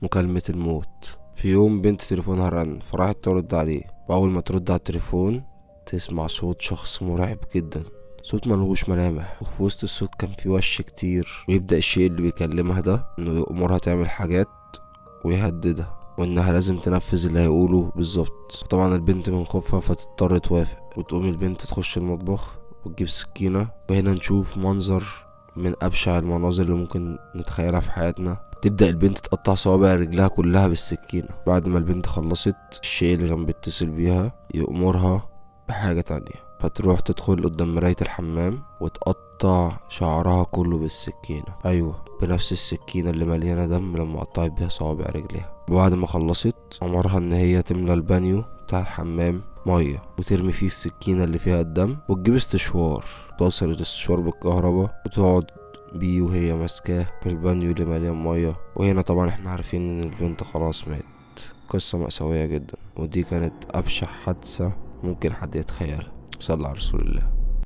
مكالمة الموت. في يوم بنت تليفونها رن فراحت ترد عليه، وأول ما ترد على التليفون تسمع صوت شخص مرعب جدا، صوت ملهوش ملامح، وفي وسط الصوت كان في وش كتير. ويبدأ الشيء اللي بيكلمها ده انه يأمرها تعمل حاجات ويهددها، وانها لازم تنفذ اللي هيقوله بالظبط. طبعا البنت من خوفها فتضطر توافق، وتقوم البنت تخش المطبخ وتجيب سكينة. وهنا نشوف منظر من أبشع المناظر اللي ممكن نتخيلها في حياتنا. تبدأ البنت تقطع صوابع رجلها كلها بالسكينة. بعد ما البنت خلصت، الشيء اللي كان بيتصل بيها يأمرها بحاجة تانية، فتروح تدخل قدام مراية الحمام وتقطع شعرها كله بالسكينة. أيوة، بنفس السكينة اللي مليانة دم لما قطعت بيها صوابع رجليها. وبعد ما خلصت أمرها إن هي تملى البانيو بتاع الحمام مية، وترمي فيه السكينة اللي فيها الدم، وتجيب استشوار، توصل الاستشوار بالكهرباء وتقعد بيه وهي ماسكاه في البانيو اللي مليان مية. وهنا طبعا احنا عارفين ان البنت خلاص مات. قصة مأساوية جدا، ودي كانت أبشع حادثة ممكن حد يتخيلها. صلى على رسول الله.